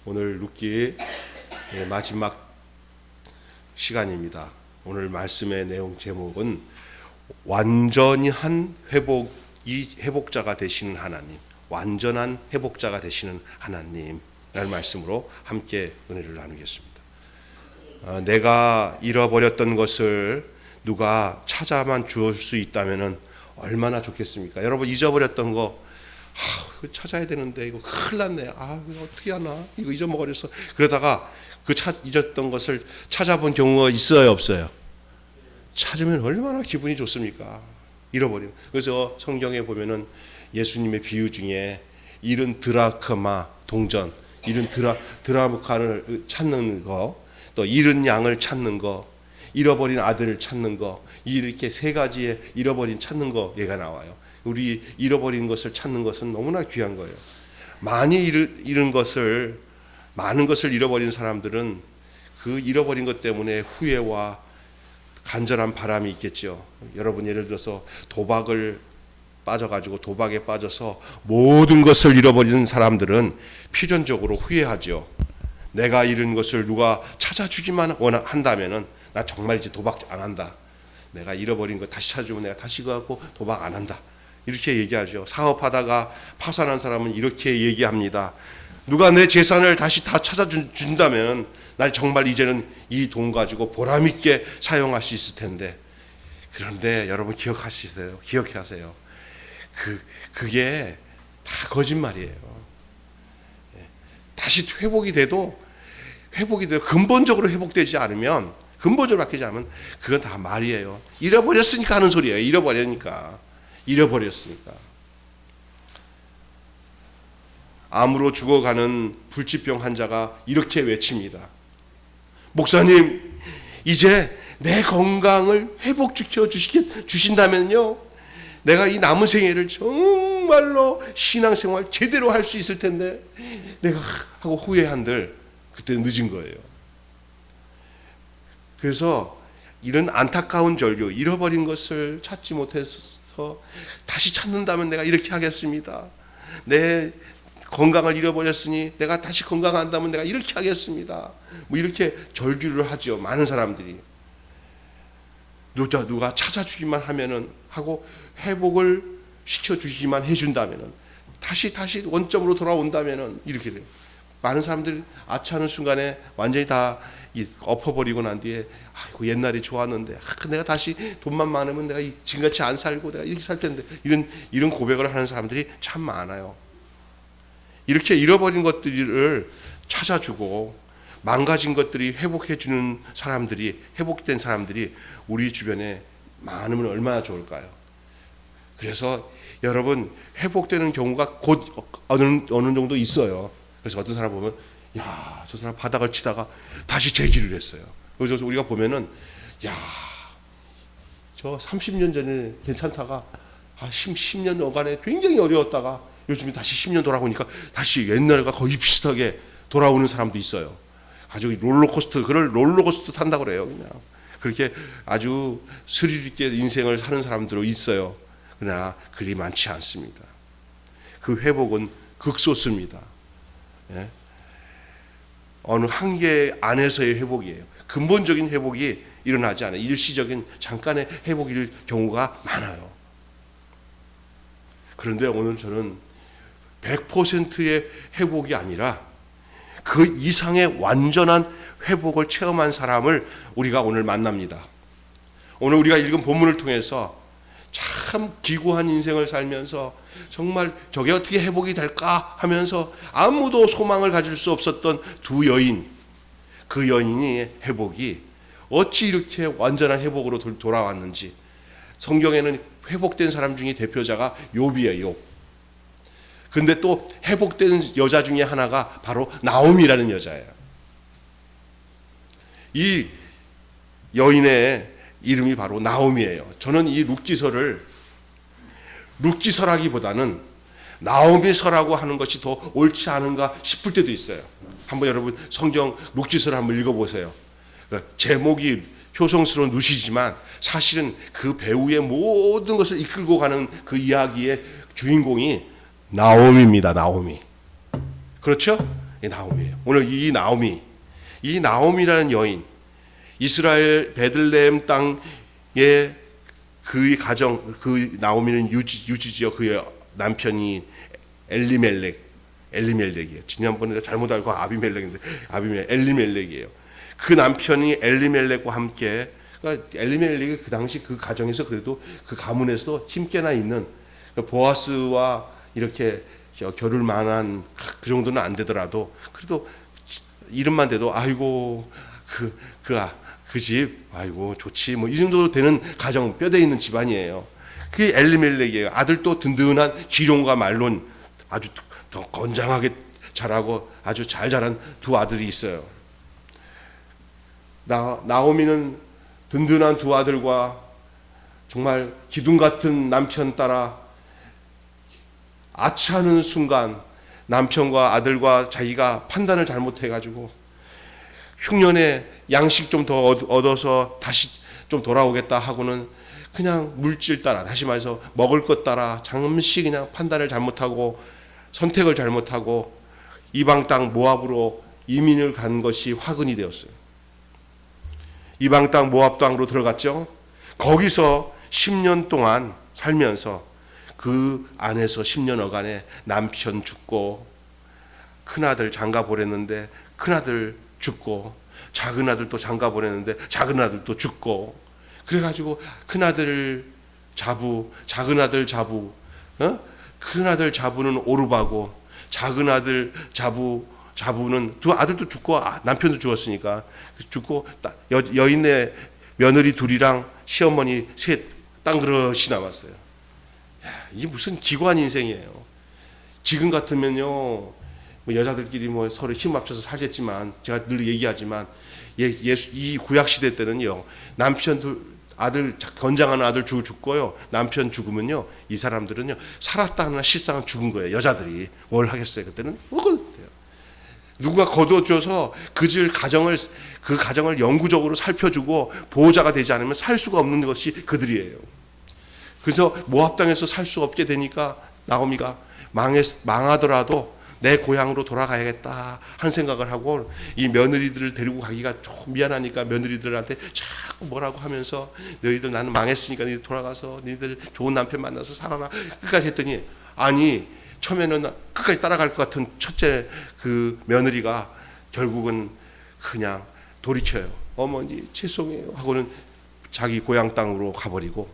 오늘 룻기 마지막 시간입니다. 오늘 말씀의 내용 제목은 완전히 한 회복자가 되시는 하나님, 완전한 회복자가 되시는 하나님이라는 말씀으로 함께 은혜를 나누겠습니다. 내가 잃어버렸던 것을 누가 찾아만 주었을 수 있다면 얼마나 좋겠습니까? 여러분, 잊어버렸던 거 찾아야 되는데 이거 큰일 났네. 이거 어떻게 하나? 이거 잊어먹어서 그러다가 잊었던 것을 찾아본 경우가 있어요, 없어요? 찾으면 얼마나 기분이 좋습니까? 잃어버린. 그래서 성경에 보면은 예수님의 비유 중에 잃은 드라크마 동전, 잃은 드라크마를 찾는 거, 또 잃은 양을 찾는 거, 잃어버린 아들을 찾는 거, 이렇게 세 가지의 잃어버린 찾는 거 얘가 나와요. 우리 잃어버린 것을 찾는 것은 너무나 귀한 거예요. 많은 것을 잃어버린 사람들은 그 잃어버린 것 때문에 후회와 간절한 바람이 있겠죠. 여러분, 예를 들어서 도박에 빠져서 모든 것을 잃어버리는 사람들은 필연적으로 후회하죠. 내가 잃은 것을 누가 찾아주기만 한다면은 나 정말 이제 도박 안 한다. 내가 잃어버린 거 다시 찾아주면 내가 다시 가고 도박 안 한다. 이렇게 얘기하죠. 사업하다가 파산한 사람은 이렇게 얘기합니다. 누가 내 재산을 다시 다 찾아준다면 날 정말 이제는 이 돈 가지고 보람 있게 사용할 수 있을 텐데. 그런데 여러분 기억하세요. 그게 다 거짓말이에요. 다시 회복이 돼도 근본적으로 회복되지 않으면, 근본적으로 바뀌지 않으면 그건 다 말이에요. 잃어버렸으니까 하는 소리예요. 잃어버렸으니까. 암으로 죽어가는 불치병 환자가 이렇게 외칩니다. 목사님, 이제 내 건강을 회복시켜 주신다면요, 내가 이 남은 생애를 정말로 신앙생활 제대로 할 수 있을 텐데 내가 하고 후회한들 그때 늦은 거예요. 그래서 이런 안타까운 절규, 잃어버린 것을 찾지 못해서 다시 찾는다면 내가 이렇게 하겠습니다. 내 건강을 잃어버렸으니 내가 다시 건강한다면 내가 이렇게 하겠습니다. 이렇게 절규를 하죠. 많은 사람들이. 누가 찾아주기만 하면은 하고 회복을 시켜주기만 해준다면은 다시 원점으로 돌아온다면은 이렇게 돼요. 많은 사람들이 아차하는 순간에 완전히 다 엎어버리고 난 뒤에 옛날이 좋았는데 내가 다시 돈만 많으면 내가 지금같이 안 살고 내가 이렇게 살 텐데, 이런 고백을 하는 사람들이 참 많아요. 이렇게 잃어버린 것들을 찾아주고 망가진 것들이 회복된 사람들이 우리 주변에 많으면 얼마나 좋을까요? 그래서 여러분, 회복되는 경우가 곧 어느 정도 있어요. 그래서 어떤 사람 보면 저 사람 바닥을 치다가 다시 재기를 했어요. 그래서 우리가 보면은 저 30년 전에 괜찮다가 10년간에 굉장히 어려웠다가 요즘에 다시 10년 돌아오니까 다시 옛날과 거의 비슷하게 돌아오는 사람도 있어요. 아주 롤러코스터 탄다고 그래요. 그냥 그렇게 아주 스릴 있게 인생을 사는 사람들도 있어요. 그러나 그리 많지 않습니다. 그 회복은 극소수입니다. 예? 어느 한계 안에서의 회복이에요. 근본적인 회복이 일어나지 않아요. 일시적인 잠깐의 회복일 경우가 많아요. 그런데 오늘 저는 100%의 회복이 아니라 그 이상의 완전한 회복을 체험한 사람을 우리가 오늘 만납니다. 오늘 우리가 읽은 본문을 통해서 참 기구한 인생을 살면서 정말 저게 어떻게 회복이 될까 하면서 아무도 소망을 가질 수 없었던 두 여인, 그 여인의 회복이 어찌 이렇게 완전한 회복으로 돌아왔는지. 성경에는 회복된 사람 중에 대표자가 욥이에요. 욥. 근데 또 회복된 여자 중에 하나가 바로 나오미라는 여자예요. 이 여인의 이름이 바로 나오미예요. 저는 이 룻기서라기보다는 나오미서라고 하는 것이 더 옳지 않은가 싶을 때도 있어요. 한번 여러분 성경 룻기서를 한번 읽어보세요. 제목이 효성스러운 룻이지만 사실은 그 배우의 모든 것을 이끌고 가는 그 이야기의 주인공이 나오미입니다. 나오미. 그렇죠? 이 나오미예요. 오늘 이 나오미라는 여인, 이스라엘 베들레헴 땅의 그 가정, 그 나오미는 유지지요. 그의 남편이 엘리멜렉이에요. 지난번에 잘못 알고 아비멜렉인데 엘리멜렉이에요. 그 남편이 엘리멜렉과 함께, 그러니까 엘리멜렉이 그 당시 그 가정에서 그래도 그 가문에서도 힘께나 있는 보아스와 이렇게 겨룰 만한 그 정도는 안 되더라도 그래도 이름만 돼도 아이고 그 집 아이고 좋지 뭐 이 정도 되는 가정, 뼈대 있는 집안이에요. 그게 엘리멜렉이에요. 아들도 든든한 기룡과 말론 아주 더 건장하게 자라고 아주 잘 자란 두 아들이 있어요. 나오미는 든든한 두 아들과 정말 기둥 같은 남편 따라 아차하는 순간 남편과 아들과 자기가 판단을 잘못해가지고 흉년에 양식 좀 더 얻어서 다시 좀 돌아오겠다 하고는 그냥 물질 따라, 다시 말해서 먹을 것 따라 잠시 그냥 판단을 잘못하고 선택을 잘못하고 이방 땅 모압으로 이민을 간 것이 화근이 되었어요. 이방 땅 모압 땅으로 들어갔죠. 거기서 10년 동안 살면서 그 안에서 10년여간에 남편 죽고 큰아들 장가 보냈는데 큰아들 죽고 작은 아들도 장가 보냈는데 작은 아들도 죽고 그래가지고 큰아들 자부, 작은 아들 자부, 큰아들 자부는 오르바고 작은 아들 자부는 두 아들도 죽고 남편도 죽었으니까 죽고 여인의 며느리 둘이랑 시어머니 셋 땅 그릇이 남았어요. 이게 무슨 기구한 인생이에요. 지금 같으면요, 뭐 여자들끼리 뭐 서로 힘 합쳐서 살겠지만 제가 늘 얘기하지만 이 구약 시대 때는요, 남편 아들 건장한 아들 죽고요, 남편 죽으면요 이 사람들은요 살았다나 실상은 죽은 거예요. 여자들이 뭘 하겠어요. 그때는 먹을 때요. 누가 거둬줘서 그 가정을 영구적으로 살펴주고 보호자가 되지 않으면 살 수가 없는 것이 그들이에요. 그래서 모압 땅에서 살 수 없게 되니까 나오미가 망하더라도 내 고향으로 돌아가야겠다 하는 생각을 하고 이 며느리들을 데리고 가기가 좀 미안하니까 며느리들한테 자꾸 뭐라고 하면서 너희들 나는 망했으니까 너희들 돌아가서 너희들 좋은 남편 만나서 살아라 끝까지 했더니 아니 처음에는 끝까지 따라갈 것 같은 첫째 그 며느리가 결국은 그냥 돌이켜요. 어머니 죄송해요 하고는 자기 고향 땅으로 가버리고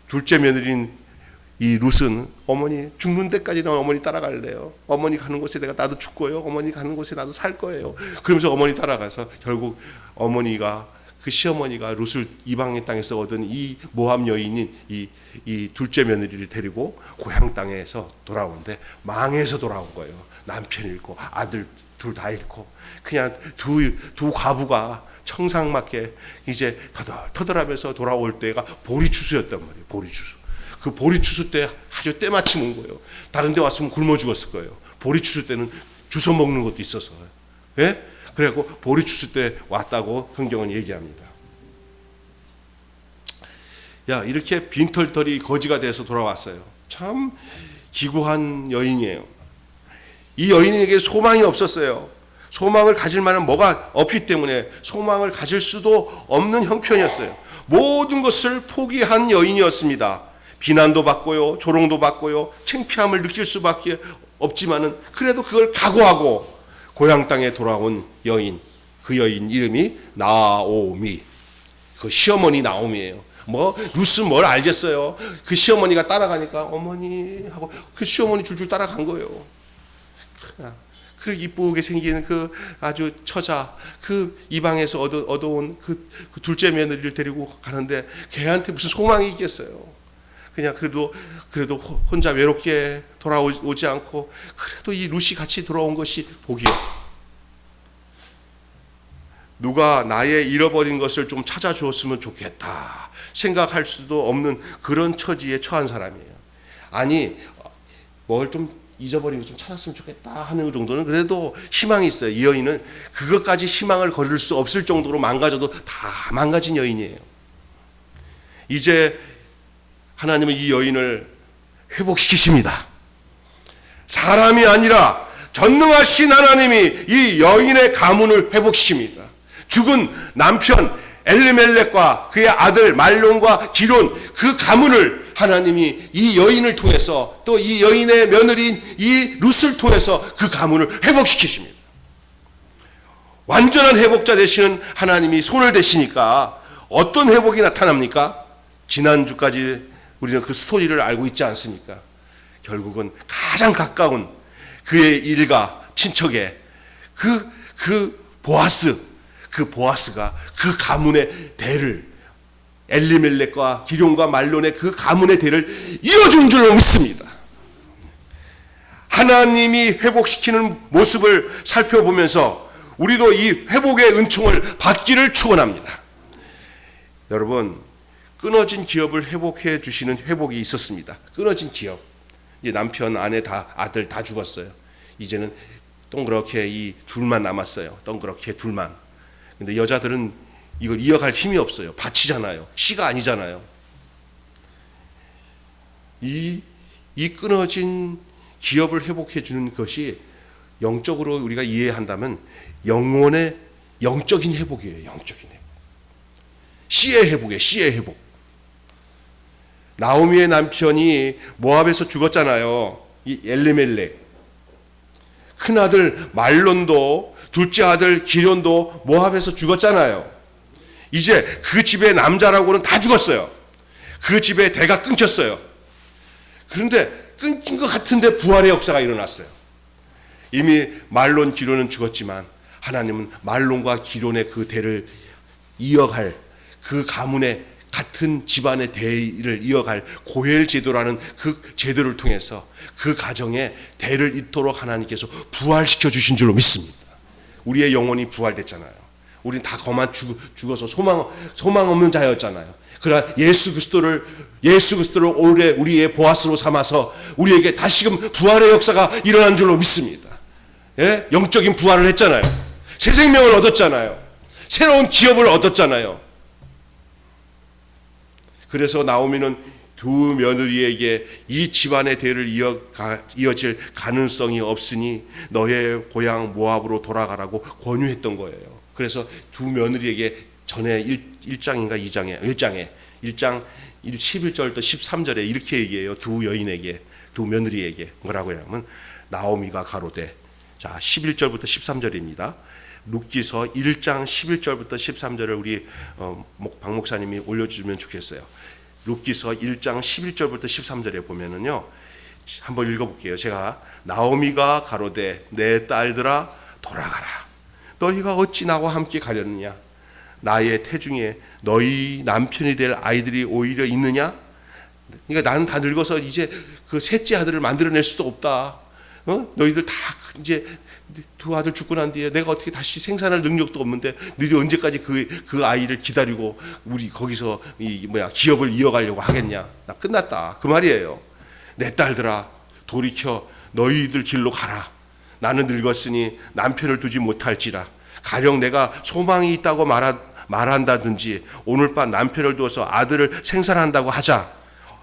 둘째 며느리인 이 룻은 어머니 죽는 데까지는 어머니 따라갈래요. 어머니 가는 곳에 나도 죽고요. 어머니 가는 곳에 나도 살 거예요. 그러면서 어머니 따라가서 결국 어머니가 그 시어머니가 룻을 이방의 땅에서 얻은 이 모압 여인인 이 둘째 며느리를 데리고 고향 땅에서 돌아오는데 망해서 돌아온 거예요. 남편 잃고 아들 둘 다 잃고 그냥 두 과부가 청상맞게 이제 터덜하면서 돌아올 때가 보리추수였단 말이에요. 보리추수. 그 보리추수 때 아주 때마침 온 거예요. 다른 데 왔으면 굶어 죽었을 거예요. 보리추수 때는 주워 먹는 것도 있어서. 예? 그래갖고 보리추수 때 왔다고 성경은 얘기합니다. 야, 이렇게 빈털털이 거지가 돼서 돌아왔어요. 참 기구한 여인이에요. 이 여인에게 소망이 없었어요. 소망을 가질 만한 뭐가 없기 때문에 소망을 가질 수도 없는 형편이었어요. 모든 것을 포기한 여인이었습니다. 비난도 받고요, 조롱도 받고요, 창피함을 느낄 수밖에 없지만은 그래도 그걸 각오하고 고향 땅에 돌아온 여인, 그 여인 이름이 나오미, 그 시어머니 나오미예요. 뭐 룻은 뭘 알겠어요. 그 시어머니가 따라가니까 어머니 하고 그 시어머니 줄줄 따라간 거예요. 그 이쁘게 생긴 그 아주 처자, 그 이방에서 얻어온 그 둘째 며느리를 데리고 가는데 걔한테 무슨 소망이 있겠어요. 그냥 그래도 혼자 외롭게 돌아오지 않고 그래도 이 룻이 같이 돌아온 것이 복이에요. 누가 나의 잃어버린 것을 좀 찾아주었으면 좋겠다 생각할 수도 없는 그런 처지에 처한 사람이에요. 아니 뭘 좀 잊어버린 거 좀 찾았으면 좋겠다 하는 정도는 그래도 희망이 있어요. 이 여인은 그것까지 희망을 거둘 수 없을 정도로 망가져도 다 망가진 여인이에요. 이제 하나님은 이 여인을 회복시키십니다. 사람이 아니라 전능하신 하나님이 이 여인의 가문을 회복시킵니다. 죽은 남편 엘리멜렉과 그의 아들 말론과 기론 그 가문을 하나님이 이 여인을 통해서 또 이 여인의 며느리인 이 룻을 통해서 그 가문을 회복시키십니다. 완전한 회복자 되시는 하나님이 손을 대시니까 어떤 회복이 나타납니까? 지난주까지 우리는 그 스토리를 알고 있지 않습니까? 결국은 가장 가까운 그의 일가 친척의 그 보아스가 그 가문의 대를 엘리멜렉과 기룡과 말론의 그 가문의 대를 이어준 줄로 믿습니다. 하나님이 회복시키는 모습을 살펴보면서 우리도 이 회복의 은총을 받기를 축원합니다. 여러분, 끊어진 기업을 회복해 주시는 회복이 있었습니다. 끊어진 기업. 이제 남편, 아내 다 아들 다 죽었어요. 이제는 동그랗게 이 둘만 남았어요. 동그랗게 둘만. 근데 여자들은 이걸 이어갈 힘이 없어요. 밭이잖아요. 씨가 아니잖아요. 이 끊어진 기업을 회복해 주는 것이 영적으로 우리가 이해한다면 영혼의 영적인 회복이에요. 영적인 회복. 씨의 회복이에요. 씨의 회복. 나오미의 남편이 모압에서 죽었잖아요. 이 엘리멜렉. 큰아들 말론도 둘째 아들 기련도 모압에서 죽었잖아요. 이제 그 집의 남자라고는 다 죽었어요. 그 집의 대가 끊겼어요. 그런데 끊긴 것 같은데 부활의 역사가 일어났어요. 이미 말론 기론은 죽었지만 하나님은 말론과 기론의 그 대를 이어갈 그 가문의 같은 집안의 대를 이어갈 고엘 제도라는 그 제도를 통해서 그 가정의 대를 잇도록 하나님께서 부활시켜 주신 줄로 믿습니다. 우리의 영혼이 부활됐잖아요. 우리는 다 거만 죽어서 소망 없는 자였잖아요. 그러나 예수 그리스도를 오래 우리의 보아스로 삼아서 우리에게 다시금 부활의 역사가 일어난 줄로 믿습니다. 예? 영적인 부활을 했잖아요. 새 생명을 얻었잖아요. 새로운 기업을 얻었잖아요. 그래서 나오미는 두 며느리에게 이 집안의 대를 이어질 가능성이 없으니 너의 고향 모압으로 돌아가라고 권유했던 거예요. 그래서 두 며느리에게 전에 1장인가 1장 11절부터 13절에 이렇게 얘기해요. 두 여인에게, 두 며느리에게 뭐라고 하냐면 나오미가 가로되, 자 11절부터 13절입니다. 룻기서 1장 11절부터 13절을 우리 박 목사님이 올려주면 좋겠어요. 룻기서 1장 11절부터 13절에 보면은요, 한번 읽어볼게요. 제가 나오미가 가로되 내 딸들아 돌아가라. 너희가 어찌 나와 함께 가려느냐? 나의 태중에 너희 남편이 될 아이들이 오히려 있느냐? 그러니까 나는 다 늙어서 이제 그 셋째 아들을 만들어낼 수도 없다. 너희들 다 이제 두 아들 죽고 난 뒤에 내가 어떻게 다시 생산할 능력도 없는데 너희들 언제까지 그 아이를 기다리고 우리 거기서 기업을 이어가려고 하겠냐? 나 끝났다. 그 말이에요. 내 딸들아 돌이켜 너희들 길로 가라. 나는 늙었으니 남편을 두지 못할지라. 가령 내가 소망이 있다고 말한다든지 오늘 밤 남편을 두어서 아들을 생산한다고 하자.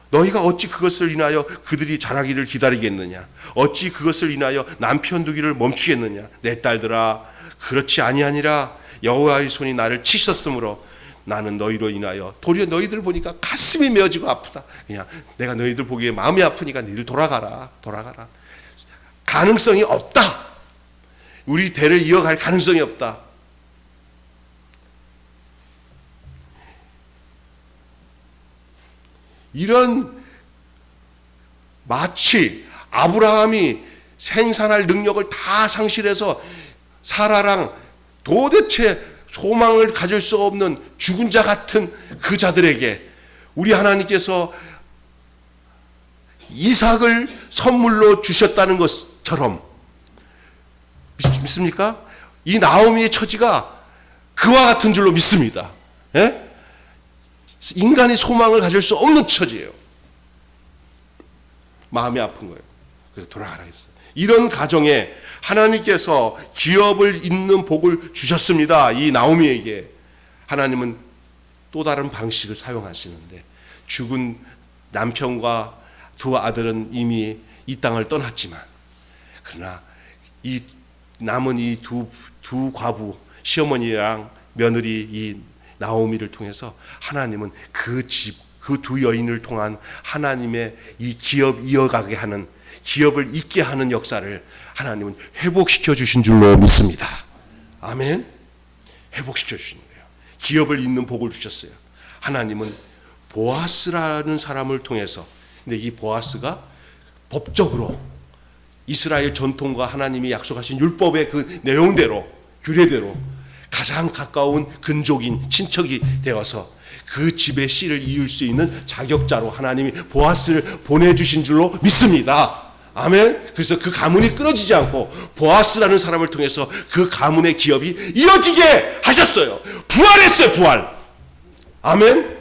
너희가 어찌 그것을 인하여 그들이 자라기를 기다리겠느냐? 어찌 그것을 인하여 남편 두기를 멈추겠느냐? 내 딸들아 그렇지 아니하니라. 여호와의 손이 나를 치셨으므로 나는 너희로 인하여 도리어 너희들 보니까 가슴이 메어지고 아프다. 그냥 내가 너희들 보기에 마음이 아프니까 너희들 돌아가라. 가능성이 없다. 우리 대를 이어갈 가능성이 없다. 이런 마치 아브라함이 생산할 능력을 다 상실해서 사라랑 도대체 소망을 가질 수 없는 죽은 자 같은 그 자들에게 우리 하나님께서 이삭을 선물로 주셨다는 것처럼 믿습니까? 이 나오미의 처지가 그와 같은 줄로 믿습니다. 예? 인간이 소망을 가질 수 없는 처지예요. 마음이 아픈 거예요. 그래서 돌아가라 했어요. 이런 가정에 하나님께서 기업을 잇는 복을 주셨습니다. 이 나오미에게. 하나님은 또 다른 방식을 사용하시는데 죽은 남편과 두 아들은 이미 이 땅을 떠났지만 그러나 이 남은 이 두 과부 시어머니랑 며느리 이 나오미를 통해서 하나님은 그 두 여인을 통한 하나님의 이 기업 이어가게 하는, 기업을 잇게 하는 역사를 하나님은 회복시켜 주신 줄로 믿습니다. 아멘. 회복시켜 주신 거예요. 기업을 잇는 복을 주셨어요. 하나님은 보아스라는 사람을 통해서, 근데 이 보아스가 법적으로 이스라엘 전통과 하나님이 약속하신 율법의 그 내용대로, 규례대로 가장 가까운 근족인 친척이 되어서 그 집의 씨를 이을 수 있는 자격자로 하나님이 보아스를 보내주신 줄로 믿습니다. 아멘. 그래서 그 가문이 끊어지지 않고 보아스라는 사람을 통해서 그 가문의 기업이 이어지게 하셨어요. 부활했어요. 부활. 아멘.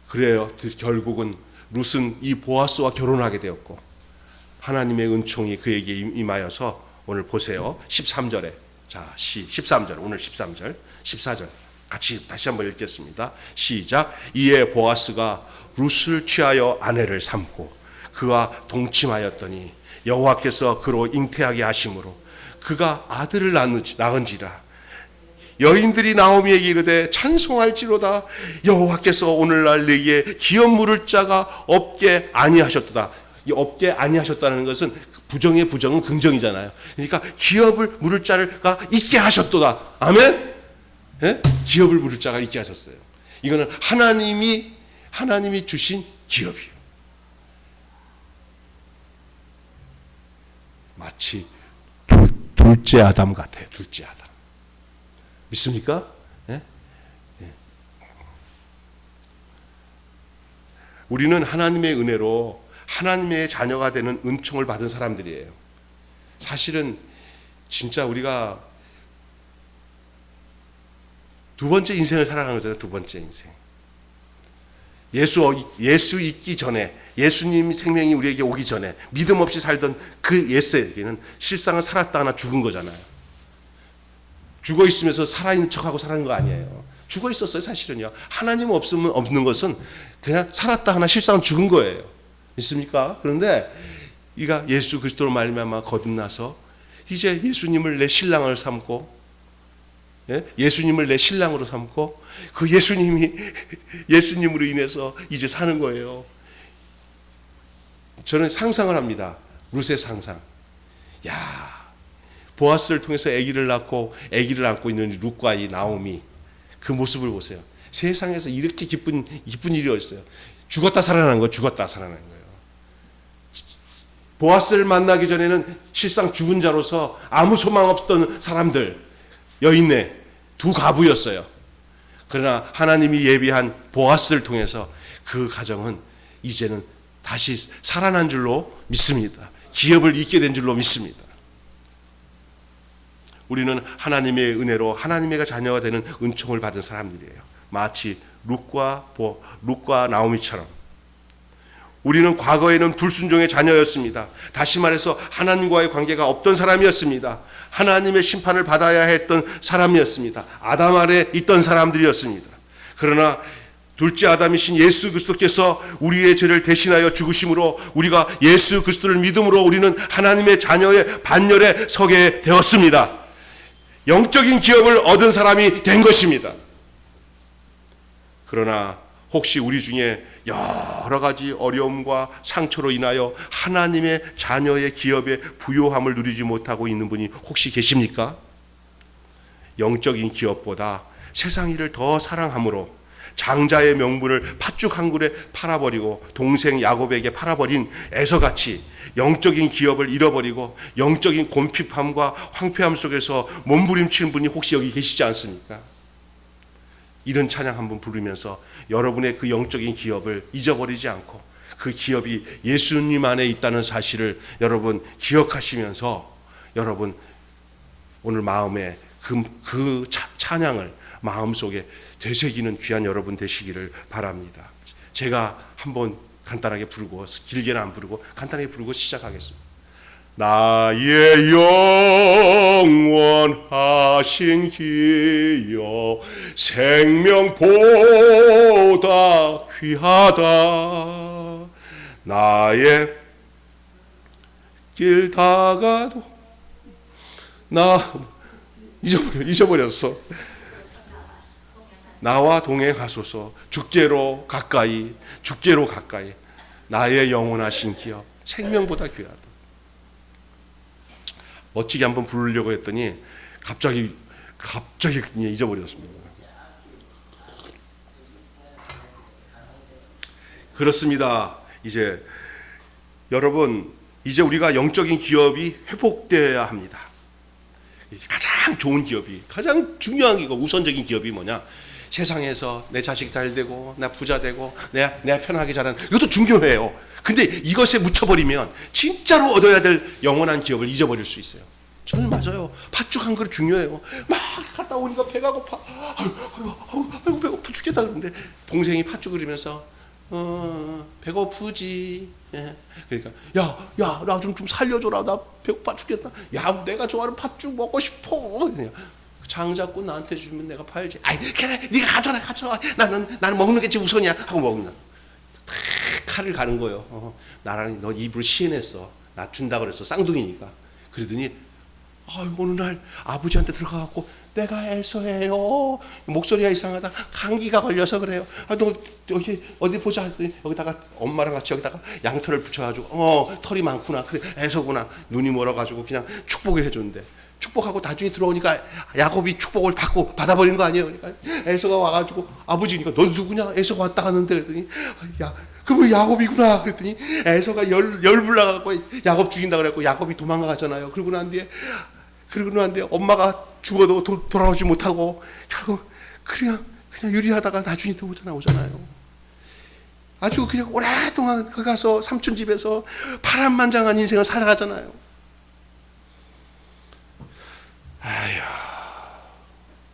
그래요. 결국은 룻은 이 보아스와 결혼하게 되었고 하나님의 은총이 그에게 임하여서 오늘 보세요. 13절에 13절, 오늘 13절, 14절 같이 다시 한번 읽겠습니다. 시작. 이에 보아스가 룻을 취하여 아내를 삼고 그와 동침하였더니 여호와께서 그로 잉태하게 하심으로 그가 아들을 낳은지라. 여인들이 나오미에게 이르되 찬송할지로다. 여호와께서 오늘날 내게 기업 물을 자가 없게 아니하셨도다. 이 없게 아니하셨다는 것은 부정의 부정은 긍정이잖아요. 그러니까 기업을 물을 자가 있게 하셨도다. 아멘. 예? 기업을 물을 자가 있게 하셨어요. 이거는 하나님이 주신 기업이에요. 마치 둘째 아담 같아요. 둘째 아담. 믿습니까? 예? 예. 우리는 하나님의 은혜로 하나님의 자녀가 되는 은총을 받은 사람들이에요. 사실은 진짜 우리가 두 번째 인생을 살아가는 거잖아요. 두 번째 인생. 예수 있기 전에, 예수님 생명이 우리에게 오기 전에 믿음 없이 살던 그 옛세에게는 실상은 살았다 하나 죽은 거잖아요. 죽어 있으면서 살아있는 척하고 사는 거 아니에요. 죽어 있었어요. 사실은요. 하나님 없으면 없는 것은 그냥 살았다 하나 실상은 죽은 거예요. 있습니까? 그런데 이가 예수 그리스도로 말미암아 거듭나서 이제 예수님을 내 신랑을 삼고, 예수님을 내 신랑으로 삼고 그 예수님으로 인해서 이제 사는 거예요. 저는 상상을 합니다. 룻의 상상. 보아스를 통해서 아기를 낳고 아기를 안고 있는 룻과 이 나오미, 그 모습을 보세요. 세상에서 이렇게 기쁜 일이 어딨어요. 죽었다 살아나는 거예요. 죽었다 살아나는 거예요. 보아스를 만나기 전에는 실상 죽은 자로서 아무 소망 없던 사람들, 여인네 두 가부였어요. 그러나 하나님이 예비한 보아스를 통해서 그 가정은 이제는 다시 살아난 줄로 믿습니다. 기업을 잇게 된 줄로 믿습니다. 우리는 하나님의 은혜로 하나님의 자녀가 되는 은총을 받은 사람들이에요. 마치 룻과 나오미처럼. 우리는 과거에는 불순종의 자녀였습니다. 다시 말해서 하나님과의 관계가 없던 사람이었습니다. 하나님의 심판을 받아야 했던 사람이었습니다. 아담 아래 있던 사람들이었습니다. 그러나 둘째 아담이신 예수 그리스도께서 우리의 죄를 대신하여 죽으심으로 우리가 예수 그리스도를 믿음으로 우리는 하나님의 자녀의 반열에 서게 되었습니다. 영적인 기업을 얻은 사람이 된 것입니다. 그러나 혹시 우리 중에 여러 가지 어려움과 상처로 인하여 하나님의 자녀의 기업의 부요함을 누리지 못하고 있는 분이 혹시 계십니까? 영적인 기업보다 세상 일을 더 사랑함으로 장자의 명분을 팥죽 한 그릇에 팔아버리고 동생 야곱에게 팔아버린 에서같이 영적인 기업을 잃어버리고 영적인 곤핍함과 황폐함 속에서 몸부림치는 분이 혹시 여기 계시지 않습니까? 이런 찬양 한번 부르면서 여러분의 그 영적인 기업을 잊어버리지 않고 그 기업이 예수님 안에 있다는 사실을 여러분 기억하시면서 여러분 오늘 마음에 그 찬양을 마음속에 되새기는 귀한 여러분 되시기를 바랍니다. 제가 한번 간단하게 부르고, 길게는 안 부르고 간단하게 부르고 시작하겠습니다. 나의 영원하신 기업 생명보다 귀하다. 나의 길 다가도 나 잊어버렸어. 나와 동행하소서. 주께로 가까이, 주께로 가까이. 나의 영원하신 기업, 생명보다 귀하다. 멋지게 한번 부르려고 했더니 갑자기 그냥 잊어버렸습니다. 그렇습니다. 이제 여러분, 이제 우리가 영적인 기업이 회복되어야 합니다. 가장 좋은 기업이, 가장 중요한 기업, 우선적인 기업이 뭐냐? 세상에서 내 자식 잘 되고, 나 부자 되고, 내가 편하게 자라는, 이것도 중요해요. 근데 이것에 묻혀버리면 진짜로 얻어야 될 영원한 기업을 잊어버릴 수 있어요. 저는 맞아요. 팥죽 한 그릇 중요해요. 막 갔다 오니까 배가 고파. 아이고 배고파 죽겠다. 그러는데 동생이 팥죽 끓이면서 배고프지. 예. 그러니까 야 나 좀 살려줘라. 나 배고파 죽겠다. 야 내가 좋아하는 팥죽 먹고 싶어. 그냥 장 잡고 나한테 주면 내가 팔지. 아이 그래 네가 가져와. 나는 먹는 게 제일 우선이야 하고 먹는. 칼을 가는 거예요. 나라는 너 입으로 시해냈어. 나 준다 그랬어. 쌍둥이니까. 그러더니 어느 날 아버지한테 들어가갖고 내가 애서해요. 목소리가 이상하다. 감기가 걸려서 그래요. 너 여기 어디 보자. 여기다가 엄마랑 같이 여기다가 양털을 붙여가지고 털이 많구나. 그래 애서구나. 눈이 멀어가지고 그냥 축복을 해줬는데 축복하고 나중에 들어오니까 야곱이 축복을 받아버리는 거 아니에요. 그러니까 에서가 와가지고 아버지니까 너 누구냐? 에서가 왔다 갔는데 그랬더니 그럼 야곱이구나. 그랬더니 에서가 열불 나가고 야곱 죽인다 그랬고 야곱이 도망가잖아요. 그러고 난 뒤에 엄마가 죽어도 돌아오지 못하고 결국 그냥 유리하다가 나중에 또 오잖아요. 아주 그냥 오랫동안 그 가서 삼촌 집에서 파란만장한 인생을 살아가잖아요.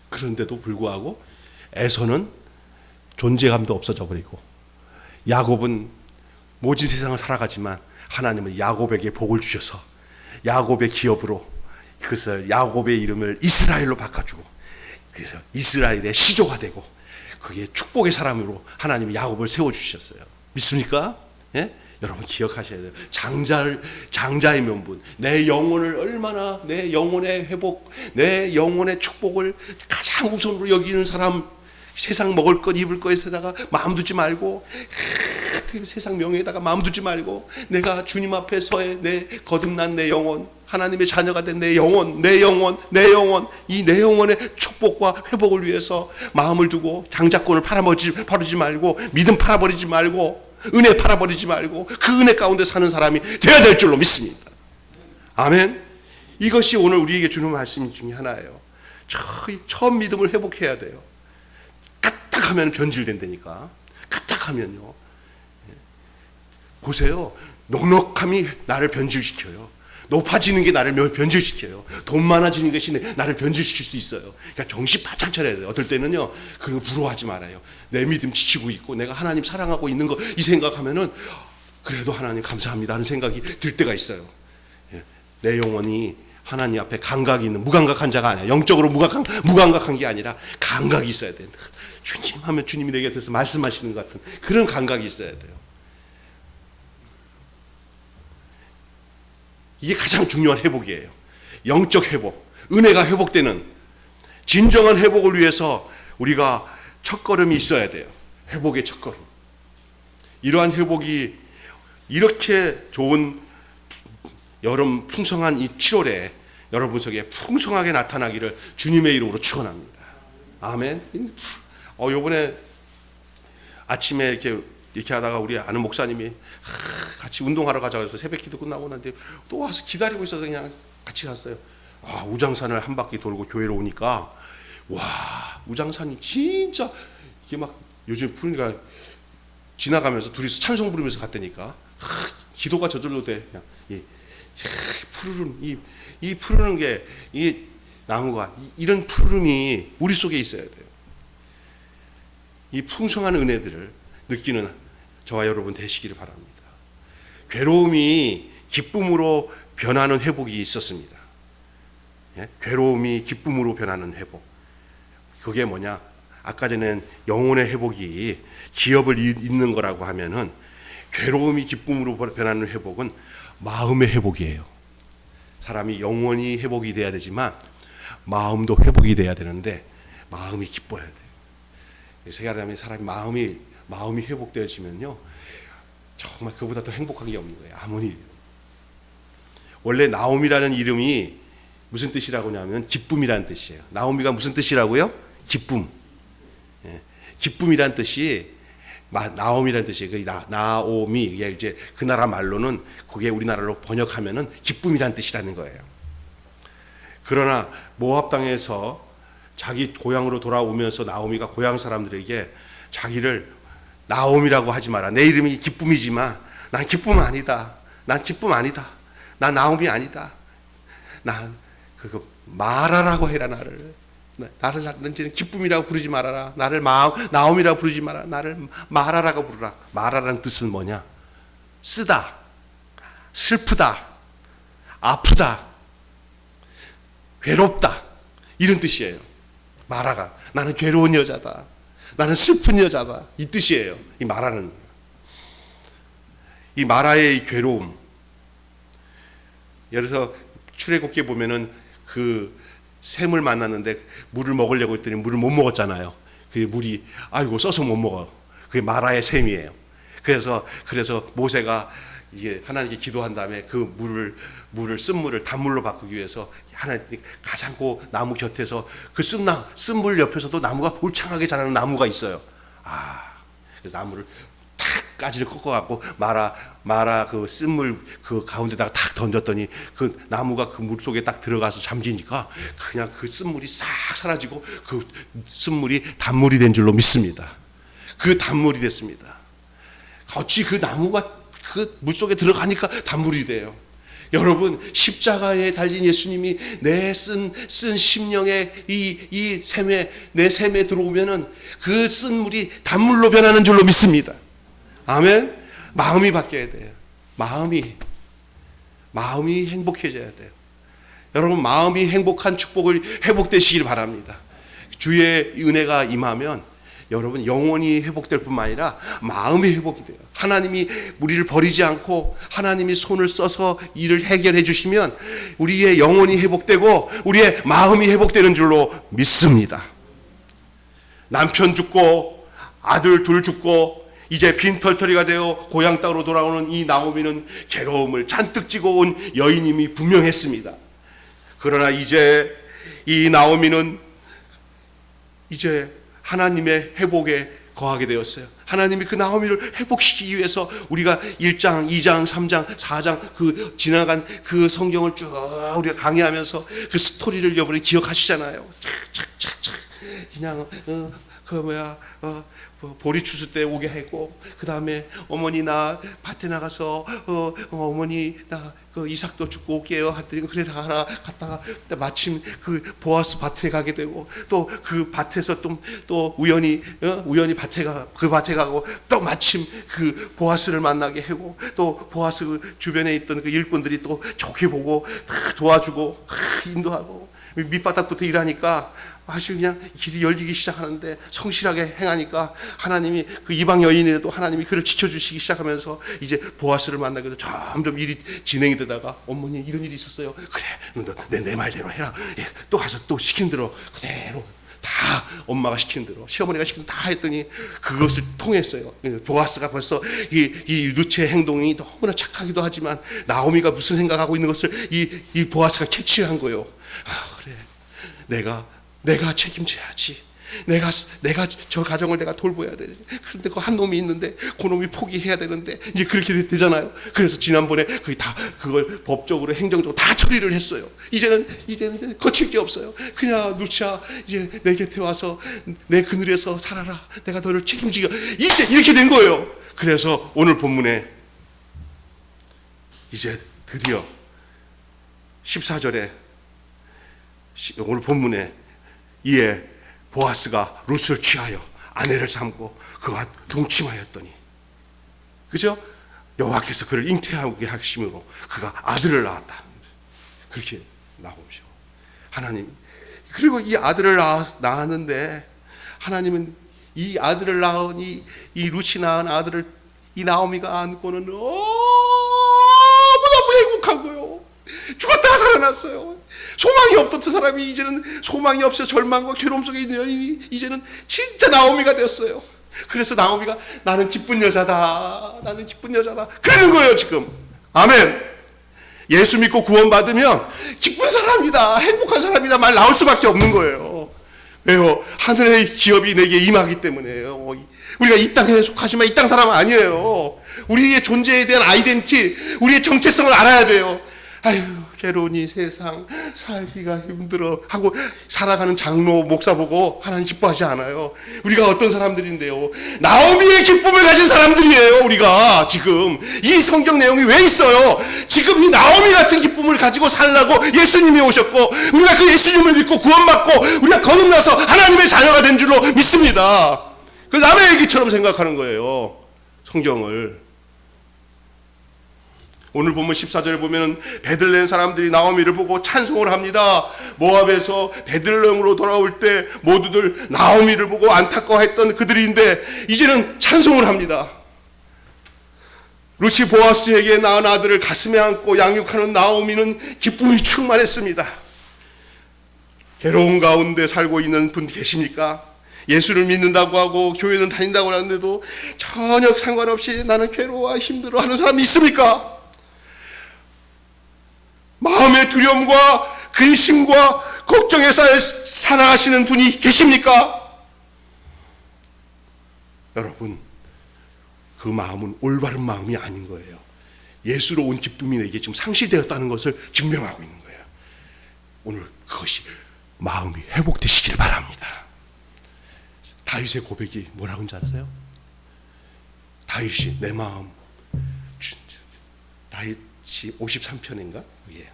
그런데도 불구하고 에서는 존재감도 없어져 버리고 야곱은 모진 세상을 살아가지만 하나님은 야곱에게 복을 주셔서 야곱의 기업으로 그래서 야곱의 이름을 이스라엘로 바꿔주고 그래서 이스라엘의 시조가 되고 그게 축복의 사람으로 하나님이 야곱을 세워주셨어요. 믿습니까? 예? 여러분 기억하셔야 돼요. 장자의 명분. 내 영혼을 얼마나 내 영혼의 회복, 내 영혼의 축복을 가장 우선으로 여기는 사람. 세상 먹을 것 입을 것에다가 마음 두지 말고 세상 명예에다가 마음 두지 말고 내가 주님 앞에 서에 내 거듭난 내 영혼, 하나님의 자녀가 된 내 영혼, 이 내 영혼의 축복과 회복을 위해서 마음을 두고 장자권을 팔아버리지 말고 믿음 팔아버리지 말고 은혜 팔아버리지 말고 그 은혜 가운데 사는 사람이 되어야 될 줄로 믿습니다. 아멘. 이것이 오늘 우리에게 주는 말씀 중에 하나예요. 처음 믿음을 회복해야 돼요. 까딱하면 변질된다니까. 까딱하면요. 보세요. 넉넉함이 나를 변질시켜요. 높아지는 게 나를 변질시켜요. 돈 많아지는 것이 나를 변질시킬 수 있어요. 그러니까 정신 바짝 차려야 돼요. 어떨 때는요, 그런 거 부러워하지 말아요. 내 믿음 지키고 있고, 내가 하나님 사랑하고 있는 거, 이 생각하면은, 그래도 하나님 감사합니다 하는 생각이 들 때가 있어요. 내 영혼이 하나님 앞에 감각이 있는, 무감각한 자가 아니야. 영적으로 무감각한 게 아니라, 감각이 있어야 돼요. 주님 하면 주님이 내 곁에서 말씀하시는 것 같은 그런 감각이 있어야 돼요. 이게 가장 중요한 회복이에요. 영적 회복, 은혜가 회복되는 진정한 회복을 위해서 우리가 첫걸음이 있어야 돼요. 회복의 첫걸음. 이러한 회복이 이렇게 좋은 여름 풍성한 이 7월에 여러분 속에 풍성하게 나타나기를 주님의 이름으로 축원합니다. 아멘. 요번에 아침에 이렇게 하다가 우리 아는 목사님이 같이 운동하러 가자 그래서 새벽 기도 끝나고 난데 또 와서 기다리고 있어서 그냥 같이 갔어요. 우장산을 한 바퀴 돌고 교회로 오니까 와, 우장산이 진짜 이게 막 요즘 푸니까 지나가면서 둘이서 찬송 부르면서 갔다니까 기도가 저절로 돼. 그냥 푸르른 이 푸르는 게 이 나무가 이런 푸르름이 우리 속에 있어야 돼요. 이 풍성한 은혜들을 느끼는 저와 여러분 되시기를 바랍니다. 괴로움이 기쁨으로 변하는 회복이 있었습니다. 괴로움이 기쁨으로 변하는 회복. 그게 뭐냐? 아까 전에 영혼의 회복이 기업을 잇는 거라고 하면은 괴로움이 기쁨으로 변하는 회복은 마음의 회복이에요. 사람이 영원히 회복이 돼야 되지만 마음도 회복이 돼야 되는데 마음이 기뻐야 돼요. 사람이 마음이 회복되어지면요 정말 그보다 더 행복한 게 없는 거예요. 아무리 원래 나옴이라는 이름이 무슨 뜻이라고 하냐면 기쁨이라는 뜻이에요. 나오미가 무슨 뜻이라고요? 기쁨. 기쁨이라는 뜻이 나옴이라는 뜻이에요. 나오미 이게 이제 그 나라 말로는 그게 우리나라로 번역하면은 기쁨이라는 뜻이라는 거예요. 그러나 모압 땅에서 자기 고향으로 돌아오면서 나오미가 고향 사람들에게 자기를 나옴이라고 하지 마라. 내 이름이 기쁨이지만 난 기쁨 아니다. 난 기쁨 아니다. 난 나옴이 아니다. 난 마라라고 해라. 나를 이제는 기쁨이라고 부르지 말아라. 나를 나옴이라고 부르지 마라. 나를 마라라고 부르라. 마라라는 뜻은 뭐냐? 쓰다, 슬프다, 아프다, 괴롭다 이런 뜻이에요. 마라가 나는 괴로운 여자다. 나는 슬픈 여자다. 이 뜻이에요. 이 마라는 이 마라의 이 괴로움. 예를 들어서 출애굽기에 보면은 그 샘을 만났는데 물을 먹으려고 했더니 물을 못 먹었잖아요. 그 물이 아이고 써서 못 먹어. 그게 마라의 샘이에요. 그래서 모세가 이게 하나님께 기도한 다음에 그 쓴물을 단물로 바꾸기 위해서 하나님 가장고 나무 곁에서 그 쓴물 옆에서도 나무가 울창하게 자라는 나무가 있어요. 그래서 나무를 탁 가지를 꺾어갖고 마라 그 쓴물 그 가운데다가 탁 던졌더니 그 나무가 그 물 속에 딱 들어가서 잠기니까 그냥 그 쓴물이 싹 사라지고 그 쓴물이 단물이 된 줄로 믿습니다. 그 단물이 됐습니다. 어찌 그 나무가 그 물 속에 들어가니까 단물이 돼요. 여러분 십자가에 달린 예수님이 내 쓴 심령의 이 샘에 내 샘에 들어오면은 그 쓴 물이 단물로 변하는 줄로 믿습니다. 아멘. 마음이 바뀌어야 돼요. 마음이 행복해져야 돼요. 여러분 마음이 행복한 축복을 회복되시길 바랍니다. 주의 은혜가 임하면 여러분 영혼이 회복될 뿐만 아니라 마음이 회복이 돼요. 하나님이 우리를 버리지 않고 하나님이 손을 써서 일을 해결해 주시면 우리의 영혼이 회복되고 우리의 마음이 회복되는 줄로 믿습니다. 남편 죽고 아들 둘 죽고 이제 빈털터리가 되어 고향 땅으로 돌아오는 이 나오미는 괴로움을 잔뜩 지고 온 여인임이 분명했습니다. 그러나 이제 이 나오미는 이제 하나님의 회복에 거하게 되었어요. 하나님이 그 나오미를 회복시키기 위해서 우리가 1장, 2장, 3장, 4장 그 지나간 그 성경을 쭉 우리가 강의하면서 그 스토리를 여러분이 기억하시잖아요. 착착착착 그냥 보리 추수 때 오게 하고 그 다음에 어머니 나 밭에 나가서 어머니 나 그 이삭도 죽고 올게요 하더니 그래 가라 갔다가 마침 그 보아스 밭에 가게 되고 또 그 밭에서 또 우연히 밭에 가고 또 마침 그 보아스를 만나게 하고 또 보아스 주변에 있던 그 일꾼들이 또 좋게 보고 도와주고 인도하고 밑바닥부터 일하니까 아주 그냥 길이 열리기 시작하는데 성실하게 행하니까 하나님이 그 이방 여인이라도 하나님이 그를 지켜주시기 시작하면서 이제 보아스를 만나게 돼서 점점 일이 진행이 되다가 어머니 이런 일이 있었어요. 그래 내 말대로 해라. 예, 또 가서 또 시킨 대로 그대로 다 엄마가 시킨 대로 시어머니가 시킨 대로 다 했더니 그것을 통했어요. 보아스가 벌써 이 루츠의 행동이 너무나 착하기도 하지만 나오미가 무슨 생각하고 있는 것을 이 보아스가 캐치한 거예요. 그래 내가 책임져야지. 내가 저 가정을 내가 돌봐야 돼. 그런데 그 한 놈이 있는데 그 놈이 포기해야 되는데 이제 그렇게 되잖아요. 그래서 지난번에 거의 다 그걸 법적으로 행정적으로 다 처리를 했어요. 이제는 거칠 게 없어요. 그냥 누차 이제 내 곁에 와서 내 그늘에서 살아라. 내가 너를 책임지겨. 이제 이렇게 된 거예요. 그래서 오늘 본문에 이제 드디어 14절에 오늘 본문에 이에 보아스가 룻을 취하여 아내를 삼고 그와 동침하였더니 그죠? 여호와께서 그를 잉태하게 하심으로 그가 아들을 낳았다. 그렇게 나오죠. 하나님 그리고 이 아들을 낳았는데 하나님은 이 아들을 낳은 이 룻이 낳은 아들을 이 나오미가 안고는 너무너무 행복한 거예요. 죽었다가 살아났어요. 소망이 없던 사람이 이제는 소망이 없어서 절망과 괴로움 속에 있는 여인이 이제는 진짜 나오미가 되었어요. 그래서 나오미가 나는 기쁜 여자다. 나는 기쁜 여자다. 그러는 거예요 지금. 아멘. 예수 믿고 구원받으면 기쁜 사람이다. 행복한 사람이다. 말 나올 수밖에 없는 거예요. 왜요? 하늘의 기업이 내게 임하기 때문에요. 우리가 이 땅에 속하지만 이 땅 사람은 아니에요. 우리의 존재에 대한 아이덴티, 우리의 정체성을 알아야 돼요. 아유, 괴로운 이 세상 살기가 힘들어 하고 살아가는 장로, 목사 보고 하나님 기뻐하지 않아요. 우리가 어떤 사람들인데요? 나오미의 기쁨을 가진 사람들이에요. 우리가 지금 이 성경 내용이 왜 있어요? 지금 이 나오미 같은 기쁨을 가지고 살라고 예수님이 오셨고, 우리가 그 예수님을 믿고 구원받고 우리가 거듭나서 하나님의 자녀가 된 줄로 믿습니다. 그걸 남의 얘기처럼 생각하는 거예요, 성경을. 오늘 본문 14절에 보면 베들레헴 사람들이 나오미를 보고 찬송을 합니다. 모압에서 베들레헴으로 돌아올 때 모두들 나오미를 보고 안타까워했던 그들인데 이제는 찬송을 합니다. 루시 보아스에게 낳은 아들을 가슴에 안고 양육하는 나오미는 기쁨이 충만했습니다. 괴로운 가운데 살고 있는 분 계십니까? 예수를 믿는다고 하고 교회는 다닌다고 하는데도 전혀 상관없이 나는 괴로워 힘들어 하는 사람이 있습니까? 마음의 두려움과 근심과 걱정에 살아가시는 분이 계십니까? 여러분, 그 마음은 올바른 마음이 아닌 거예요. 예수로 온 기쁨이 내게 지금 상실되었다는 것을 증명하고 있는 거예요. 오늘 그것이 마음이 회복되시길 바랍니다. 다윗의 고백이 뭐라고 하는지 아세요? 다윗이 내 마음, 다윗이 53편인가? 예.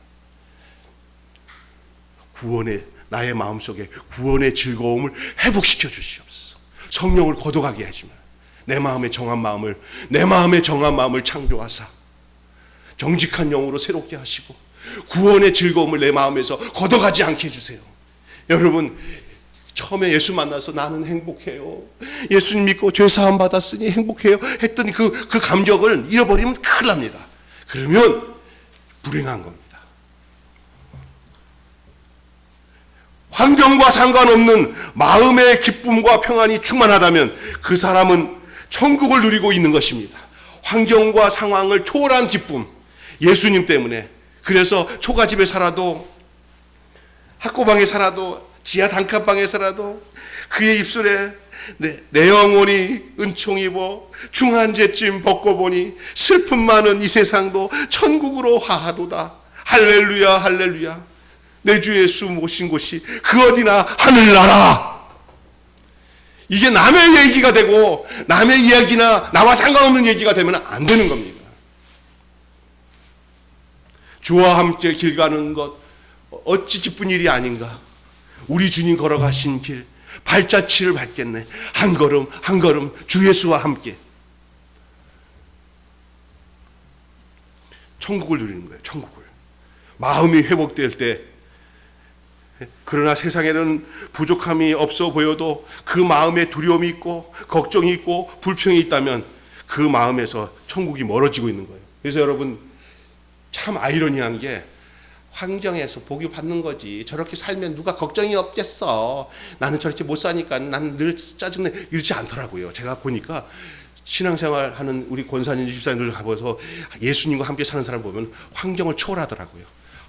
구원의, 나의 마음속에 구원의 즐거움을 회복시켜 주시옵소서. 성령을 거둬가게 하지만 내 마음의 정한 마음을 창조하사 정직한 영으로 새롭게 하시고 구원의 즐거움을 내 마음에서 거둬가지 않게 해주세요. 여러분, 처음에 예수 만나서 나는 행복해요, 예수님 믿고 죄사함 받았으니 행복해요 했더니 그 감격을 잃어버리면 큰일 납니다. 그러면 불행한 겁니다. 환경과 상관없는 마음의 기쁨과 평안이 충만하다면 그 사람은 천국을 누리고 있는 것입니다. 환경과 상황을 초월한 기쁨, 예수님 때문에. 그래서 초가집에 살아도, 학고방에 살아도, 지하 단칸방에 살아도 그의 입술에 내 영혼이 은총 입어 중한제쯤 벗고 보니 슬픔 많은 이 세상도 천국으로 화하도다. 할렐루야 할렐루야. 내 주 예수 모신 곳이 그 어디나 하늘나라. 이게 남의 얘기가 되고 남의 이야기나 나와 상관없는 얘기가 되면 안 되는 겁니다. 주와 함께 길 가는 것 어찌 기쁜 일이 아닌가. 우리 주님 걸어가신 길 발자취를 밟겠네. 한 걸음 한 걸음 주 예수와 함께 천국을 누리는 거예요. 천국을. 마음이 회복될 때, 그러나 세상에는 부족함이 없어 보여도 그 마음에 두려움이 있고 걱정이 있고 불평이 있다면 그 마음에서 천국이 멀어지고 있는 거예요. 그래서 여러분, 참 아이러니한 게 환경에서 복이 받는 거지. 저렇게 살면 누가 걱정이 없겠어. 나는 저렇게 못 사니까 나는 늘 짜증내. 이러지 않더라고요. 제가 보니까 신앙생활 하는 우리 권사님 집사님들 가보서 예수님과 함께 사는 사람 보면 환경을 초월하더라고요.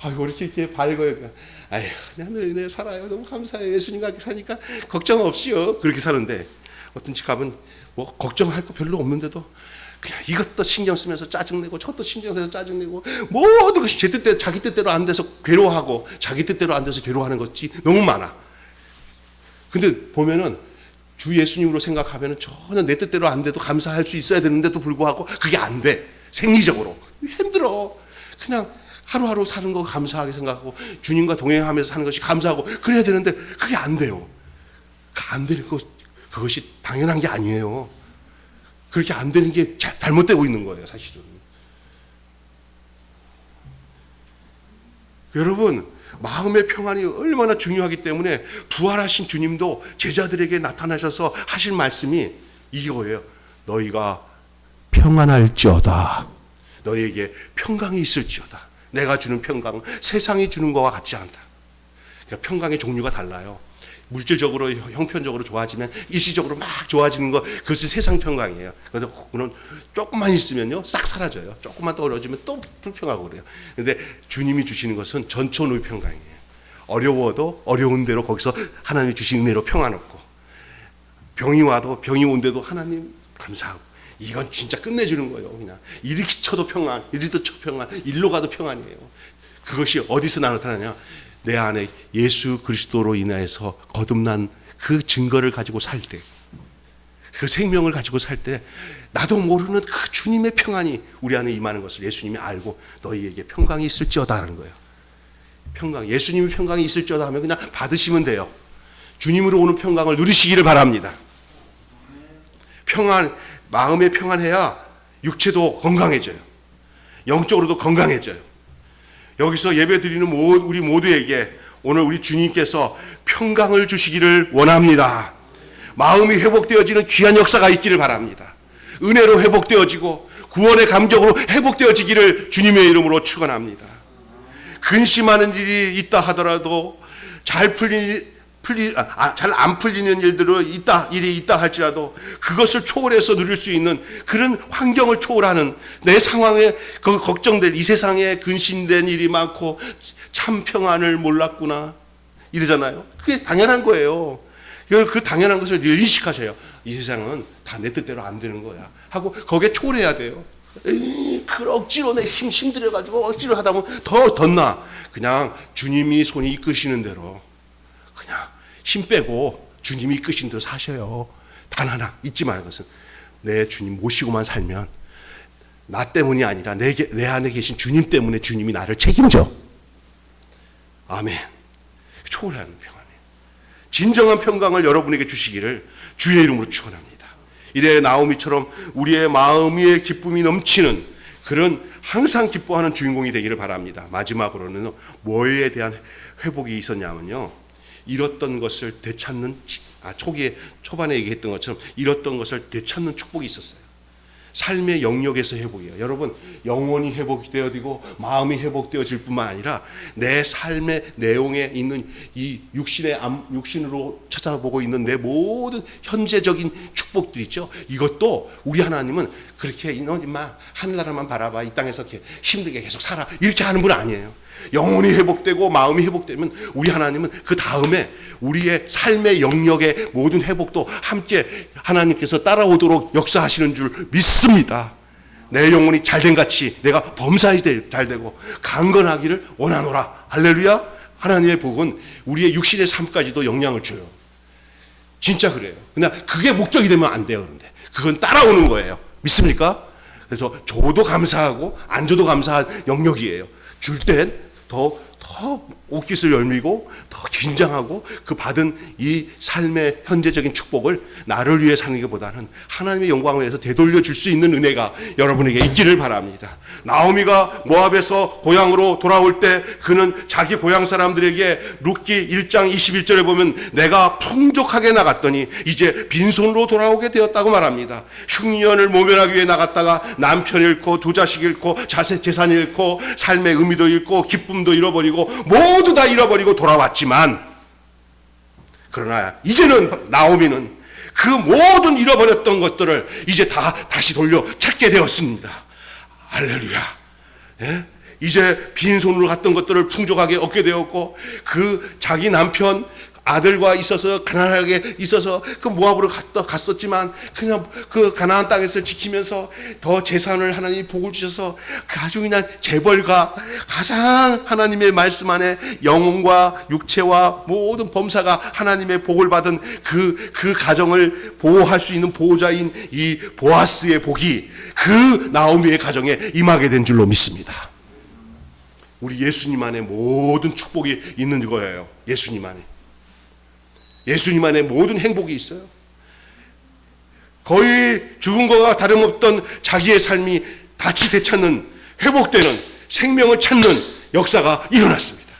아유, 이렇게 밝아요. 아유, 그냥 늘 은혜 살아요. 너무 감사해요. 예수님과 함께 사니까 걱정 없이요. 그렇게 사는데 어떤 집 가면 뭐 걱정할 거 별로 없는데도 그냥 이것도 신경 쓰면서 짜증내고 저것도 신경 쓰면서 짜증내고 모든 것이 제 뜻대로, 자기 뜻대로 안 돼서 괴로워하고 자기 뜻대로 안 돼서 괴로워하는 것이 너무 많아. 근데 보면은 주 예수님으로 생각하면은 전혀 내 뜻대로 안 돼도 감사할 수 있어야 되는데도 불구하고 그게 안 돼. 생리적으로 힘들어. 그냥 하루하루 사는 거 감사하게 생각하고 주님과 동행하면서 사는 것이 감사하고 그래야 되는데 그게 안 돼요. 안 되는 것, 그것이 당연한 게 아니에요. 그렇게 안 되는 게 잘못되고 있는 거예요, 사실은. 여러분, 마음의 평안이 얼마나 중요하기 때문에 부활하신 주님도 제자들에게 나타나셔서 하신 말씀이 이거예요. 너희가 평안할지어다. 너희에게 평강이 있을지어다. 내가 주는 평강은 세상이 주는 것과 같지 않다. 그러니까 평강의 종류가 달라요. 물질적으로 형편적으로 좋아지면 일시적으로 막 좋아지는 거, 그것이 세상 평강이에요. 그런데 그는 조금만 있으면요 싹 사라져요. 조금만 떨어지면 또 불평하고 그래요. 그런데 주님이 주시는 것은 전천후의 평강이에요. 어려워도 어려운 대로 거기서 하나님이 주신 은혜로 평안 얻고, 병이 와도 병이 온데도 하나님 감사하고, 이건 진짜 끝내주는 거예요. 그냥 이리 쳐도 평안, 이리도 쳐 평안, 일로 가도 평안이에요. 그것이 어디서 나타나냐? 내 안에 예수 그리스도로 인하여서 거듭난 그 증거를 가지고 살 때, 그 생명을 가지고 살 때, 나도 모르는 그 주님의 평안이 우리 안에 임하는 것을 예수님이 알고 너희에게 평강이 있을지어다 하는 거예요. 평강, 예수님의 평강이 있을지어다 하면 그냥 받으시면 돼요. 주님으로 오는 평강을 누리시기를 바랍니다. 평안, 마음에 평안해야 육체도 건강해져요. 영적으로도 건강해져요. 여기서 예배 드리는 우리 모두에게 오늘 우리 주님께서 평강을 주시기를 원합니다. 마음이 회복되어지는 귀한 역사가 있기를 바랍니다. 은혜로 회복되어지고 구원의 감격으로 회복되어지기를 주님의 이름으로 축원합니다. 근심하는 일이 있다 하더라도 잘 안 풀리는 일이 있다 할지라도 그것을 초월해서 누릴 수 있는 그런 환경을 초월하는, 내 상황에 그 걱정될 이 세상에 근심된 일이 많고 참 평안을 몰랐구나 이러잖아요. 그게 당연한 거예요. 그 당연한 것을 인식하셔요. 이 세상은 다 내 뜻대로 안 되는 거야 하고 거기에 초월해야 돼요. 그 억지로 내 힘들여가지고 억지로 하다 보면 더 덧나. 그냥 주님이 손이 이끄시는 대로 그냥 힘 빼고 주님이 이끄신 대로 사셔요. 단 하나 잊지 말는 것은, 내 주님 모시고만 살면 나 때문이 아니라 내 안에 계신 주님 때문에 주님이 나를 책임져. 아멘. 초월하는 평안이에요. 진정한 평강을 여러분에게 주시기를 주의 이름으로 축원합니다. 이래 나오미처럼 우리의 마음의 기쁨이 넘치는 그런 항상 기뻐하는 주인공이 되기를 바랍니다. 마지막으로는 뭐에 대한 회복이 있었냐면요, 잃었던 것을 되찾는, 초반에 얘기했던 것처럼 잃었던 것을 되찾는 축복이 있었어요. 삶의 영역에서 회복이에요. 여러분, 영혼이 회복되어지고 마음이 회복되어질 뿐만 아니라 내 삶의 내용에 있는 이 육신으로 찾아보고 있는 내 모든 현재적인 축복들 있죠. 이것도 우리 하나님은 그렇게 너 인마 하늘나라만 바라봐, 이 땅에서 이렇게 힘들게 계속 살아, 이렇게 하는 분 아니에요. 영혼이 회복되고 마음이 회복되면 우리 하나님은 그 다음에 우리의 삶의 영역의 모든 회복도 함께 하나님께서 따라오도록 역사하시는 줄 믿습니다. 내 영혼이 잘된 같이 내가 범사에 잘되고 강건하기를 원하노라. 할렐루야. 하나님의 복은 우리의 육신의 삶까지도 영향을 줘요. 진짜 그래요. 그냥 그게 목적이 되면 안 돼요. 그런데 그건 따라오는 거예요. 믿습니까? 그래서 줘도 감사하고 안 줘도 감사한 영역이에요. 줄 땐 더 옷깃을 열미고 더 긴장하고 그 받은 이 삶의 현재적인 축복을 나를 위해 사는 것보다는 하나님의 영광을 위해서 되돌려 줄 수 있는 은혜가 여러분에게 있기를 바랍니다. 나오미가 모압에서 고향으로 돌아올 때 그는 자기 고향 사람들에게 룻기 1장 21절에 보면 내가 풍족하게 나갔더니 이제 빈손으로 돌아오게 되었다고 말합니다. 흉년을 모면하기 위해 나갔다가 남편 잃고 두 자식 잃고 재산 잃고 삶의 의미도 잃고 기쁨도 잃어버리고 모두 다 잃어버리고 돌아왔지만, 그러나 이제는 나오미는 그 모든 잃어버렸던 것들을 이제 다 다시 돌려 찾게 되었습니다. 할렐루야. 예? 이제 빈손으로 갔던 것들을 풍족하게 얻게 되었고, 그 자기 남편 아들과 있어서 가난하게 있어서 그 모압으로 갔었지만 그냥 그 가나안 땅에서 지키면서 더 재산을 하나님이 복을 주셔서 아주 그냥 재벌과 가장 하나님의 말씀 안에 영혼과 육체와 모든 범사가 하나님의 복을 받은 그 가정을 보호할 수 있는 보호자인 이 보아스의 복이 그 나오미의 가정에 임하게 된 줄로 믿습니다. 우리 예수님 안에 모든 축복이 있는 거예요. 예수님 안에. 예수님 안에 모든 행복이 있어요. 거의 죽은 것과 다름없던 자기의 삶이 다시 되찾는, 회복되는, 생명을 찾는 역사가 일어났습니다.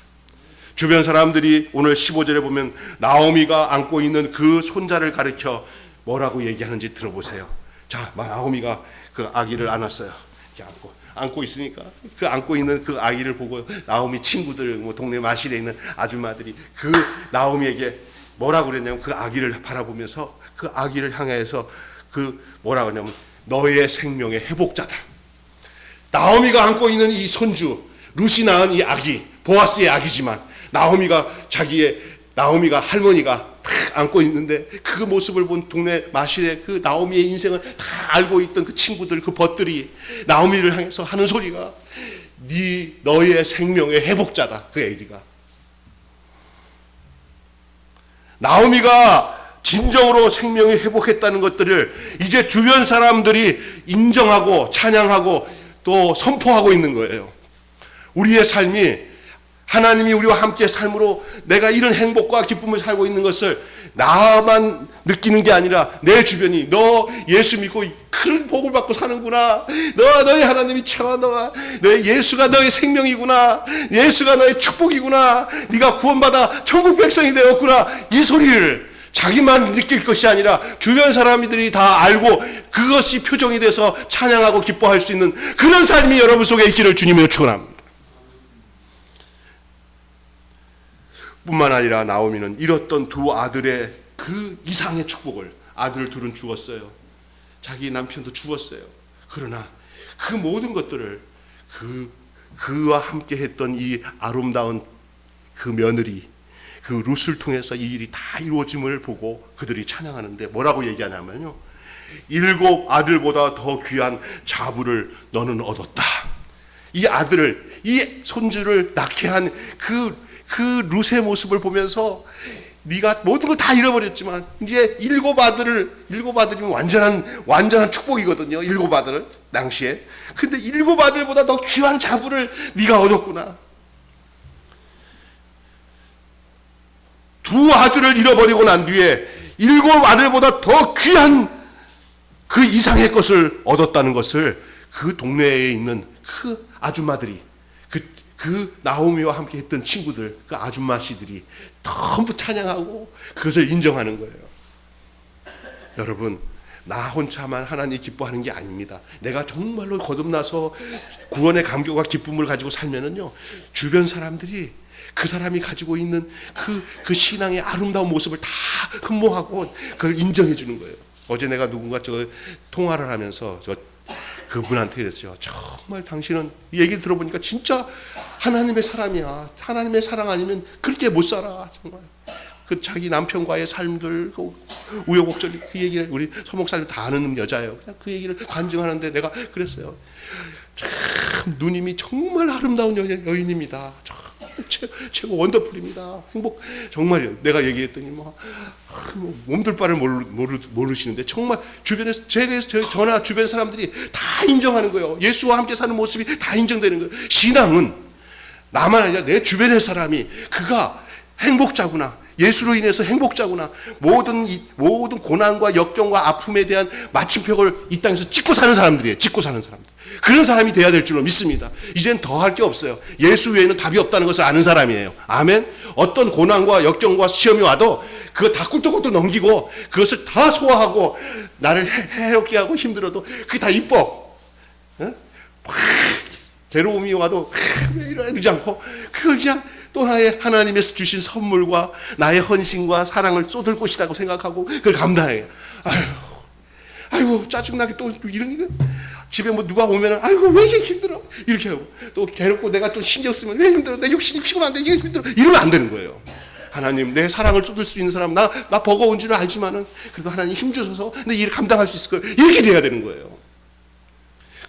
주변 사람들이 오늘 15절에 보면 나오미가 안고 있는 그 손자를 가리켜 뭐라고 얘기하는지 들어보세요. 자, 나오미가 그 아기를 안았어요. 이렇게 안고 안고 있으니까 그 안고 있는 그 아기를 보고 나오미 친구들, 뭐 동네 마실에 있는 아줌마들이 그 나오미에게 뭐라고 그랬냐면 그 아기를 바라보면서 그 아기를 향해서 그 뭐라고 하냐면 너의 생명의 회복자다. 나오미가 안고 있는 이 손주, 룻이 낳은 이 아기, 보아스의 아기지만 나오미가 할머니가 딱 안고 있는데 그 모습을 본 동네 마실의 그 나오미의 인생을 다 알고 있던 그 친구들, 그 벗들이 나오미를 향해서 하는 소리가 너의 생명의 회복자다. 그 애기가. 나오미가 진정으로 생명이 회복했다는 것들을 이제 주변 사람들이 인정하고 찬양하고 또 선포하고 있는 거예요. 우리의 삶이 하나님이 우리와 함께 삶으로 내가 이런 행복과 기쁨을 살고 있는 것을 나만 느끼는 게 아니라 내 주변이 너 예수 믿고 큰 복을 받고 사는구나. 너희 하나님이 참아 너의 예수가 너의 생명이구나. 예수가 너의 축복이구나. 네가 구원받아 천국 백성이 되었구나. 이 소리를 자기만 느낄 것이 아니라 주변 사람들이 다 알고 그것이 표정이 돼서 찬양하고 기뻐할 수 있는 그런 삶이 여러분 속에 있기를 주님으로 축원합니다. 뿐만 아니라 나오미는 잃었던 두 아들의 그 이상의 축복을, 아들 둘은 죽었어요. 자기 남편도 죽었어요. 그러나 그 모든 것들을 그와 함께 했던 이 아름다운 그 며느리, 그 룻을 통해서 이 일이 다 이루어짐을 보고 그들이 찬양하는데 뭐라고 얘기하냐면요, 7 아들보다 더 귀한 자부를 너는 얻었다. 이 아들을, 이 손주를 낳게 한 그 룻의 모습을 보면서 네가 모든 걸 다 잃어버렸지만 이제 7 아들이면 완전한 축복이거든요. 7 아들을 당시에. 근데 7 아들보다 더 귀한 자부를 네가 얻었구나. 두 아들을 잃어버리고 난 뒤에 7 아들보다 더 귀한 그 이상의 것을 얻었다는 것을 그 동네에 있는 그 아줌마들이, 그 나오미와 함께 했던 친구들, 그 아줌마씨들이 전부 찬양하고 그것을 인정하는 거예요. 여러분, 나 혼자만 하나님 기뻐하는 게 아닙니다. 내가 정말로 거듭나서 구원의 감격과 기쁨을 가지고 살면은요, 주변 사람들이 그 사람이 가지고 있는 그 신앙의 아름다운 모습을 다 흠모하고 그걸 인정해 주는 거예요. 어제 내가 누군가 통화를 하면서 그분한테 그랬어요. 정말 당신은 이 얘기 들어보니까 진짜 하나님의 사람이야. 하나님의 사랑 아니면 그렇게 못 살아. 정말. 그 자기 남편과의 삶들, 우여곡절, 그 얘기를 우리 서목사님 다 아는 여자예요. 그냥 그 얘기를 관증하는데 내가 그랬어요. 참 누님이 정말 아름다운 여인입니다. 최고 원더풀입니다. 행복, 정말이에요. 내가 얘기했더니 몸둘 바를 모르시는데 정말 주변에서 저나 주변 사람들이 다 인정하는 거예요. 예수와 함께 사는 모습이 다 인정되는 거예요. 신앙은 나만 아니라 내 주변의 사람이 그가 행복자구나, 예수로 인해서 행복자구나, 모든 고난과 역경과 아픔에 대한 맞춤표를 이 땅에서 찍고 사는 사람들이에요. 찍고 사는 사람들. 그런 사람이 돼야 될 줄로 믿습니다. 이젠 더 할 게 없어요. 예수 외에는 답이 없다는 것을 아는 사람이에요. 아멘. 어떤 고난과 역경과 시험이 와도 그거 다 꿀떡꿀떡 넘기고 그것을 다 소화하고 나를 해롭게 하고 힘들어도 그게 다 이뻐. 어? 괴로움이 와도 왜 이러지 않고 그걸 그냥 또 나의 하나님에서 주신 선물과 나의 헌신과 사랑을 쏟을 것이라고 생각하고 그걸 감당해요. 아이고 짜증나게 또 이런 집에 뭐 누가 오면은 아이고 왜 이렇게 힘들어 이렇게 하고 또 괴롭고 내가 또 신경 쓰면 왜 힘들어 내 육신이 피곤한데 이게 힘들어 이러면 안 되는 거예요. 하나님 내 사랑을 쏟을 수 있는 사람 나 버거운 줄은 알지만은 그래도 하나님 힘 주셔서 내 일을 감당할 수 있을 거예요. 이렇게 돼야 되는 거예요.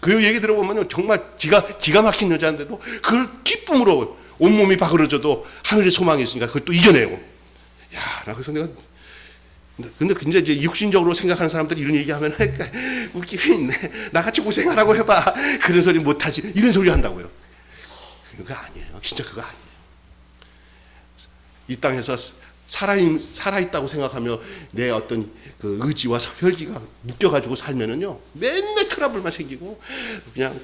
그 얘기 들어보면 정말 기가 막힌 여자인데도 그걸 기쁨으로 온몸이 바그러져도 하늘의 소망이 있으니까 그걸 또 이겨내고. 야, 나 그래서 내가 근데 이제 육신적으로 생각하는 사람들이 이런 얘기하면 웃기게 있네. 나같이 고생하라고 해봐. 그런 소리 못하지. 이런 소리 한다고요. 그거 아니에요. 진짜 그거 아니에요. 이 땅에서 살아있다고 생각하며 내 어떤 그 의지와 혈기가 묶여가지고 살면은요, 맨날 트러블만 생기고, 그냥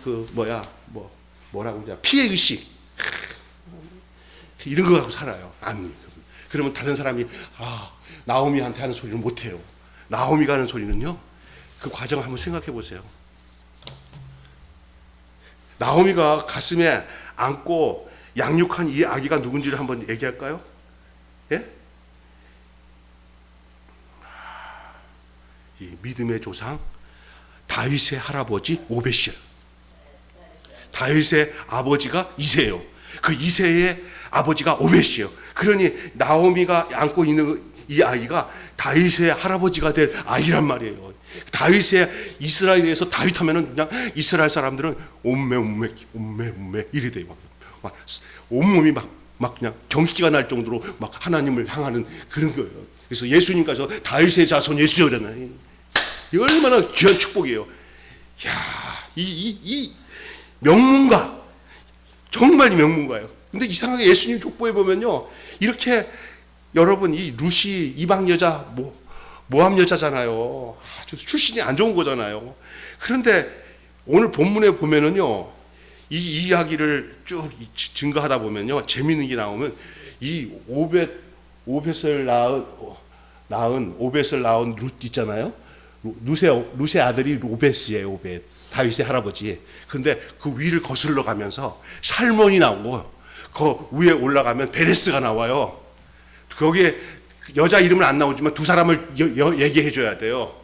뭐라고 그냥 피해의식. 이런 거 갖고 살아요. 아니. 그러면 다른 사람이, 나오미한테 하는 소리는 못해요. 나오미가 하는 소리는요, 그 과정을 한번 생각해 보세요. 나오미가 가슴에 안고 양육한 이 아기가 누군지를 한번 얘기할까요? 예? 이 믿음의 조상 다윗의 할아버지 오벳이에요. 다윗의 아버지가 이새예요. 그 이새의 아버지가 오벳이에요. 그러니 나오미가 안고 있는 이 아이가 다윗의 할아버지가 될 아이란 말이에요. 다윗의 이스라엘에서 다윗 하면은 그냥 이스라엘 사람들은 옴매 이래 돼요. 막 온몸이 막 그냥 경기가 날 정도로 막 하나님을 향하는 그런 거예요. 그래서 예수님께서 다윗의 자손 예수였잖아요. 얼마나 귀한 축복이에요. 야, 이 명문가, 정말 명문가예요. 근데 이상하게 예수님 족보에 보면요, 이렇게 여러분 이 루시 이방 여자 모함 여자잖아요. 아주 출신이 안 좋은 거잖아요. 그런데 오늘 본문에 보면은요, 이 이야기를 쭉 증거하다 보면요, 재미있는 게 나오면 이 오벳을 낳은 룻 있잖아요. 룻의 아들이 오벳이에요. 오벳, 다윗의 할아버지. 근데 그 위를 거슬러 가면서 살몬이 나오고 그 위에 올라가면 베레스가 나와요. 거기에 여자 이름은 안 나오지만 두 사람을 얘기해 줘야 돼요.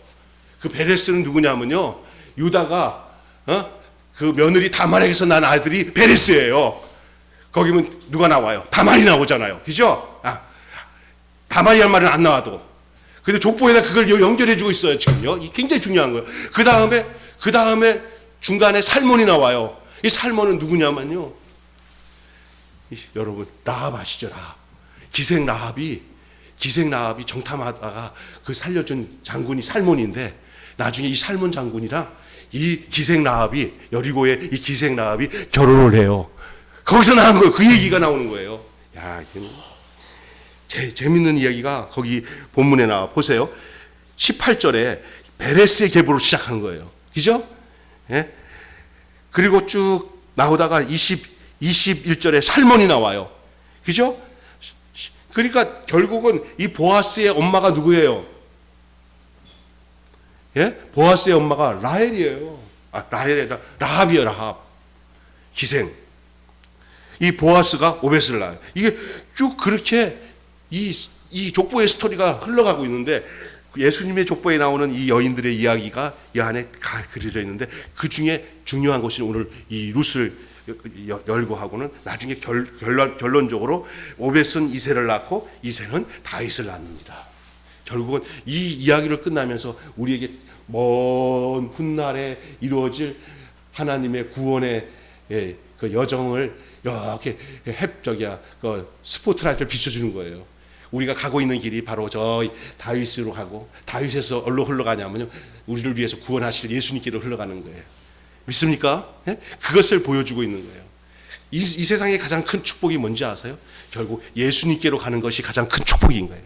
그 베레스는 누구냐면요, 유다가 그 며느리 다말에게서 난 아들이 베레스예요. 거기면 누가 나와요? 다말이 나오잖아요. 그죠? 다말이란 말은 안 나와도. 근데 족보에다 그걸 연결해 주고 있어요, 지금요. 이게 굉장히 중요한 거예요. 그 다음에 중간에 살몬이 나와요. 이 살몬은 누구냐면요, 여러분, 라합 아시죠? 라합. 기생 라합이 정탐하다가 그 살려준 장군이 살몬인데, 나중에 이 살몬 장군이랑 이 기생 라합이, 여리고의 이 기생 라합이 결혼을 해요. 거기서 나온 거예요. 그 얘기가 나오는 거예요. 야, 이게 재밌는 이야기가 거기 본문에 나와. 보세요. 18절에 베레스의 계보로 시작하는 거예요. 그죠? 예? 그리고 쭉 나오다가 21절에 살몬이 나와요. 그죠? 그러니까 결국은 이 보아스의 엄마가 누구예요? 예? 보아스의 엄마가 라헬이에요. 라헬이 아니라 라합이에요. 라합. 기생. 이 보아스가 오벳을 낳아요. 이게 쭉 그렇게 이 족보의 스토리가 흘러가고 있는데, 예수님의 족보에 나오는 이 여인들의 이야기가 이 안에 그려져 있는데, 그 중에 중요한 것이 오늘 이 룻을 열고 하고는 나중에 결론적으로 오벳은 이새를 낳고 이새는 다윗을 낳습니다. 결국은 이 이야기를 끝나면서 우리에게 먼 훗날에 이루어질 하나님의 구원의 그 여정을 이렇게 그 스포트라이트를 비춰주는 거예요. 우리가 가고 있는 길이 바로 저 다윗으로 가고, 다윗에서 어디로 흘러가냐면요, 우리를 위해서 구원하실 예수님께로 흘러가는 거예요. 믿습니까? 네? 그것을 보여주고 있는 거예요. 이 세상의 가장 큰 축복이 뭔지 아세요? 결국 예수님께로 가는 것이 가장 큰 축복인 거예요.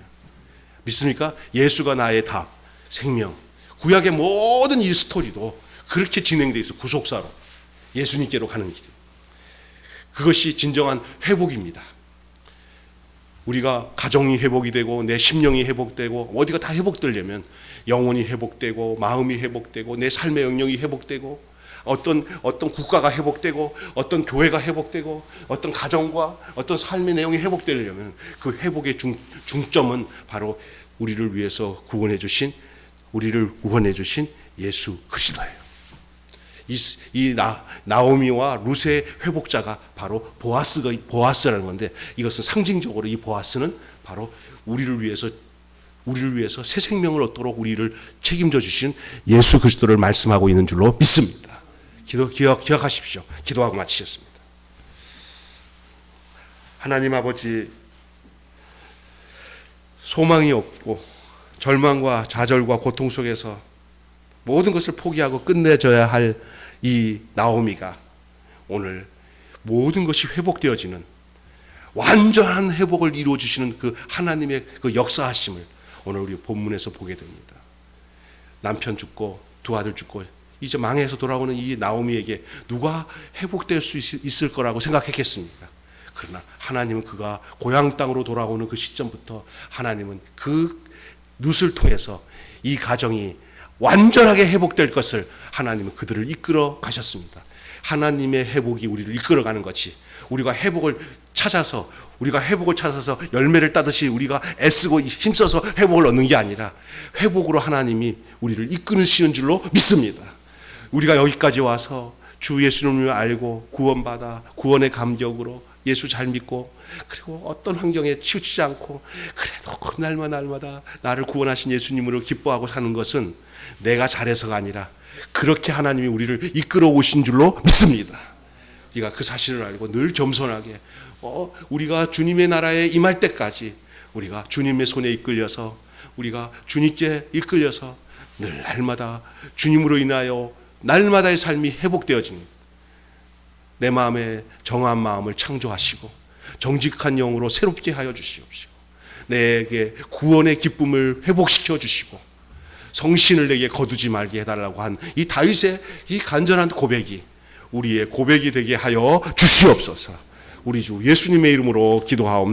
믿습니까? 예수가 나의 답, 생명. 구약의 모든 이 스토리도 그렇게 진행되어 있어요. 구속사로 예수님께로 가는 길. 그것이 진정한 회복입니다. 우리가 가정이 회복이 되고 내 심령이 회복되고 어디가 다 회복되려면 영혼이 회복되고 마음이 회복되고 내 삶의 영역이 회복되고 어떤 국가가 회복되고 어떤 교회가 회복되고 어떤 가정과 어떤 삶의 내용이 회복되려면 그 회복의 중점은 바로 우리를 위해서 우리를 구원해 주신 예수 그리스도예요. 나오미와 룻의 회복자가 바로 보아스라는 건데, 이것은 상징적으로 이 보아스는 바로 우리를 위해서 새 생명을 얻도록 우리를 책임져 주신 예수 그리스도를 말씀하고 있는 줄로 믿습니다. 기억하십시오. 기도하고 마치겠습니다. 하나님 아버지, 소망이 없고 절망과 좌절과 고통 속에서 모든 것을 포기하고 끝내줘야 할 이 나오미가 오늘 모든 것이 회복되어지는 완전한 회복을 이루어 주시는 그 하나님의 그 역사하심을 오늘 우리 본문에서 보게 됩니다. 남편 죽고 두 아들 죽고 이제 망해서 돌아오는 이 나오미에게 누가 회복될 수 있을 거라고 생각했겠습니까? 그러나 하나님은 그가 고향 땅으로 돌아오는 그 시점부터 하나님은 그 룻을 통해서 이 가정이 완전하게 회복될 것을 하나님은 그들을 이끌어 가셨습니다. 하나님의 회복이 우리를 이끌어가는 거지. 우리가 회복을 찾아서 열매를 따듯이 우리가 애쓰고 힘써서 회복을 얻는 게 아니라 회복으로 하나님이 우리를 이끄시는 줄로 믿습니다. 우리가 여기까지 와서 주 예수님을 알고 구원받아 구원의 감격으로 예수 잘 믿고 그리고 어떤 환경에 치우치지 않고 그래도 날마다 나를 구원하신 예수님으로 기뻐하고 사는 것은 내가 잘해서가 아니라 그렇게 하나님이 우리를 이끌어 오신 줄로 믿습니다. 우리가 그 사실을 알고 늘 겸손하게 우리가 주님의 나라에 임할 때까지 우리가 주님의 손에 이끌려서 우리가 주님께 이끌려서 늘 날마다 주님으로 인하여 날마다의 삶이 회복되어진 내 마음에 정한 마음을 창조하시고 정직한 영으로 새롭게 하여 주시옵시고 내게 구원의 기쁨을 회복시켜 주시고 성신을 내게 거두지 말게 해달라고 한 이 다윗의 이 간절한 고백이 우리의 고백이 되게 하여 주시옵소서. 우리 주 예수님의 이름으로 기도하옵나이다.